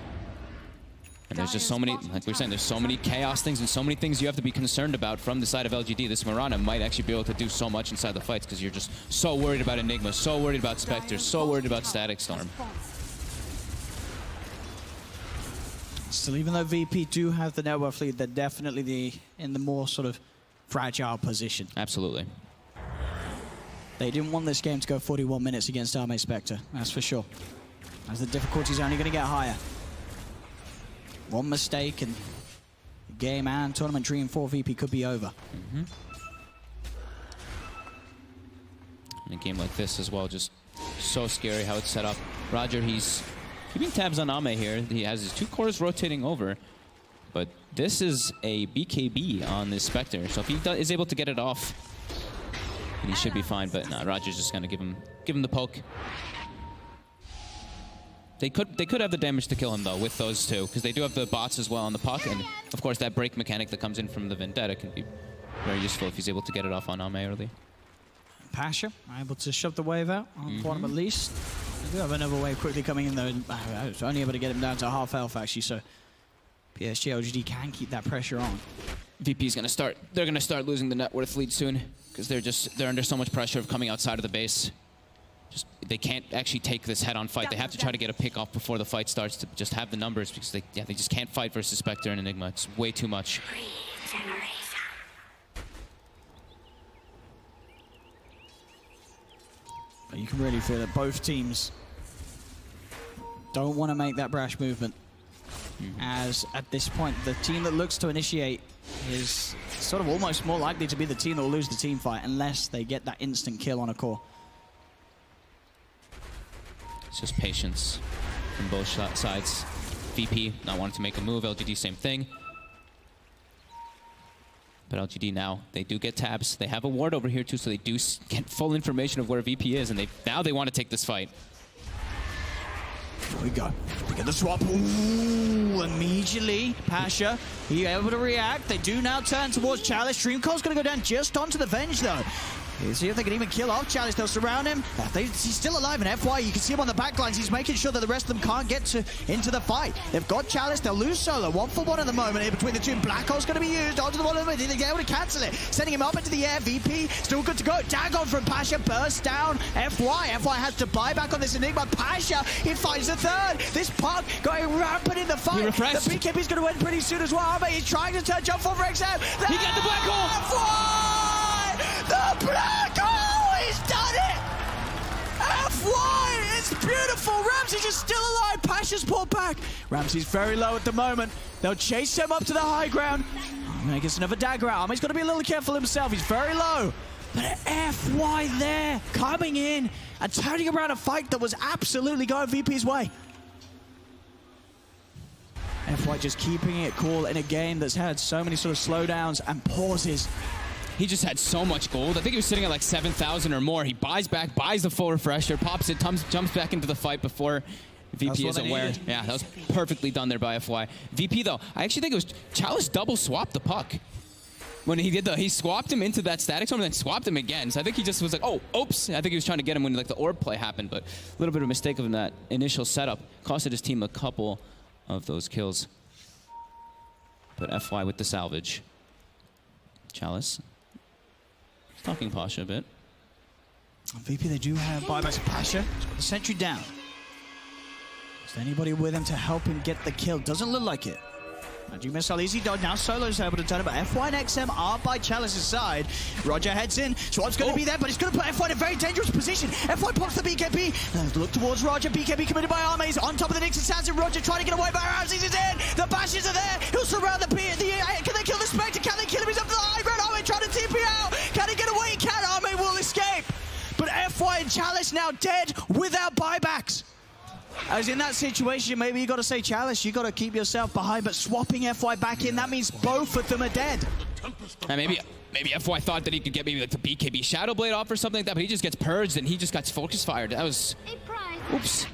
Speaker 2: And there's just so many, like we were saying, there's so many chaos things and so many things you have to be concerned about from the side of LGD. This Mirana might actually be able to do so much inside the fights because you're just so worried about Enigma, so worried about Spectre, so worried about Static Storm.
Speaker 1: Still, even though VP do have the network fleet, they're definitely in the more sort of fragile position.
Speaker 2: Absolutely.
Speaker 1: They didn't want this game to go 41 minutes against Ame Spectre, that's for sure. As the difficulty's only going to get higher. One mistake and game and tournament dream for VP could be over.
Speaker 2: In a game like this as well, just so scary how it's set up. Roger, he's keeping tabs on Ame here. He has his 2 cores rotating over, but this is a BKB on this Spectre, so if he is able to get it off, then he should be fine. But nah, Roger's just gonna give him the poke. They could have the damage to kill him though with those 2, because they do have the bots as well on the puck, and of course that break mechanic that comes in from the Vendetta can be very useful if he's able to get it off on Ame early.
Speaker 1: Pasha able to shove the wave out on bottom at least. They do have another wave quickly coming in though. I was only able to get him down to half health actually, so PSG LGD can keep that pressure on.
Speaker 2: VP's gonna start. They're gonna start losing the net worth lead soon because they're under so much pressure of coming outside of the base. They can't actually take this head-on fight. They have to try to get a pick off before the fight starts to just have the numbers, because they just can't fight versus Spectre and Enigma. It's way too much.
Speaker 1: can really feel it. Both teams don't want to make that brash movement. As at this point, the team that looks to initiate is sort of almost more likely to be the team that will lose the team fight unless they get that instant kill on a core.
Speaker 2: It's just patience from both sides. VP not wanting to make a move, LGD same thing. But LGD now, they do get tabs. They have a ward over here too, so they do get full information of where VP is, and now they want to take this fight.
Speaker 1: Here we go. We get the swap. Ooh, immediately, Pasha, he able to react. They do now turn towards Chalice. Dreamcore's going to go down just onto the Venge, though. Let's see if they can even kill off Chalice. They'll surround him. He's still alive in FY. You can see him on the backlines. He's making sure that the rest of them can't get into the fight. They've got Chalice. They'll lose Solo. 1-for-1 at the moment here between the two. Black Hole's going to be used onto the one of them. They're able to cancel it. Sending him up into the air. VP still good to go. Dagon from Pasha bursts down. FY has to buy back on this Enigma. Pasha, he finds the third. This puck going rampant in the fight. The BKB's going to win pretty soon as well. Arme, he's trying to turn jump for XM.
Speaker 2: He got the Black Hole.
Speaker 1: FY! The Black Hole! He's done it! FY! It's beautiful! Ramsey's is still alive! Pasha's pulled back! Ramsey's very low at the moment. They'll chase him up to the high ground. He gets another dagger out. He's got to be a little careful himself. He's very low. But FY there, coming in and turning around a fight that was absolutely going VP's way. FY just keeping it cool in a game that's had so many sort of slowdowns and pauses.
Speaker 2: He just had so much gold. I think he was sitting at like 7,000 or more. He buys back, buys the full refresher, pops it, jumps back into the fight before VP is aware. Yeah, that was perfectly done there by FY. VP though, I actually think it was Chalice double swapped the puck. When he did he swapped him into that static storm and then swapped him again. So I think he just was like, oh, oops. I think he was trying to get him when like the orb play happened, but a little bit of a mistake of that initial setup. Costed his team a couple of those kills. But FY with the salvage. Chalice. Stalking Pasha a bit.
Speaker 1: VP, they do have buybacks of Pasha. He's got the sentry down. Is there anybody with him to help him get the kill? Doesn't look like it. Do missile easy dodge. Now Solo's able to turn it, but FY and XM are by Chalice's side. Roger heads in. Swap's going to be there, but he's going to put FY in a very dangerous position. FY pops the BKB. Look towards Roger. BKB committed by Arme. He's on top of the Nixon Assassin. Roger trying to get away, but Ramses is in. The bashes are there. He'll surround the can they kill the Spectre? Can they kill him? He's up to the high ground. Arme trying to TP out. Can he get away? He can. Arme will escape. But FY and Chalice now dead without buybacks. As in that situation, maybe you got to say, Chalice, you got to keep yourself behind, but swapping FY back in, that means both of them are dead.
Speaker 2: And maybe FY thought that he could get maybe like the BKB Shadow Blade off or something like that, but he just gets purged and he just got focus fired. That was, oops.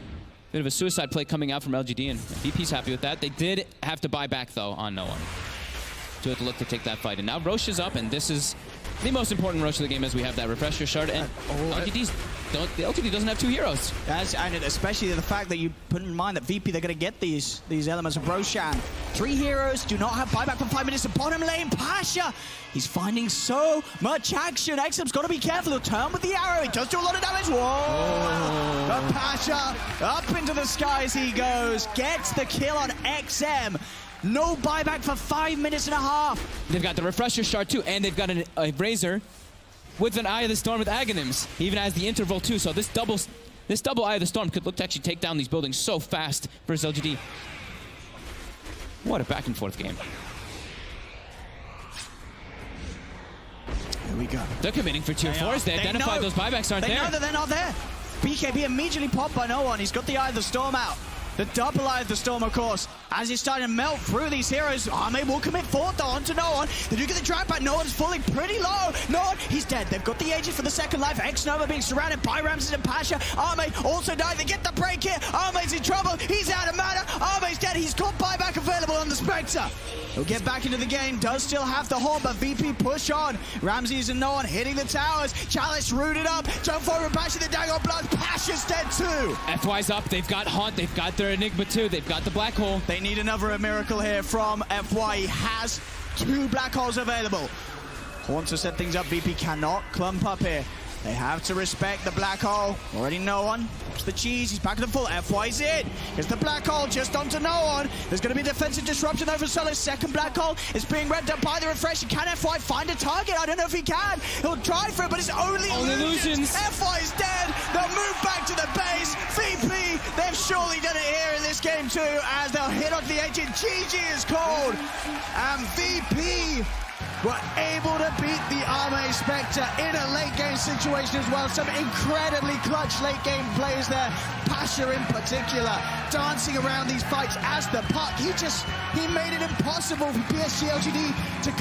Speaker 2: Bit of a suicide play coming out from LGD, and VP's happy with that. They did have to buy back, though, on no one. To have to look to take that fight. And now Roche is up, and this is the most important Roche of the game as we have that refresher shard. And the LGD doesn't have two heroes.
Speaker 1: And especially the fact that you put in mind that VP, they're going to get these elements of Roshan. 3 heroes do not have buyback for 5 minutes. The bottom lane, Pasha. He's finding so much action. XM's got to be careful. He'll turn with the arrow. He does do a lot of damage. Whoa! But Pasha, up into the skies he goes. Gets the kill on XM. No buyback for 5 minutes and a half.
Speaker 2: They've got the refresher shard too, and they've got a Razor with an Eye of the Storm with Aghanims. He even has the interval too, so this double Eye of the Storm could look to actually take down these buildings so fast versus LGD. What a back and forth game.
Speaker 1: Here we go.
Speaker 2: They're committing for tier 4s. They identified those buybacks aren't there.
Speaker 1: They know that they're not there. BKB immediately popped by no one. He's got the Eye of the Storm out. The double Eye of the Storm, of course, as he's starting to melt through these heroes. Arme will commit fourth though onto no one. They do get the drag back. No one's falling pretty low. No one, he's dead. They've got the Aegis for the second life. X-Nova being surrounded by Ramses and Pasha. Arme also died. They get the break here. Arme's in trouble. He's out of mana. Arme's dead. He's got buyback available on the Spectre. He'll get back into the game. Does still have the horn, but VP push on. Ramses and no one hitting the towers. Chalice rooted up. Jump forward, Pasha, the dagger blast. Pasha's dead too.
Speaker 2: FY's up. They've got Haunt. They've got their Enigma too. They've got the Black Hole.
Speaker 1: They need another miracle here from FY. He has 2 Black Holes available. Wants to set things up. VP cannot clump up here. They have to respect the black hole. Already no one. It's the cheese. He's back to the full. FY's in. Here's the black hole just onto no one. There's going to be defensive disruption over Solo's second black hole. It's being read up by the refresh. Can FY find a target? I don't know if he can. He'll try for it, but it's only illusions. FY is dead. They'll move back to the base. VP, they've surely done it here in this game too, as they'll hit onto the engine. GG is called. And VP were able to beat the Arme Spectre in a late game situation as well. Some incredibly clutch late game plays there. Pasha in particular, dancing around these fights as the puck. He made it impossible for PSG LGD to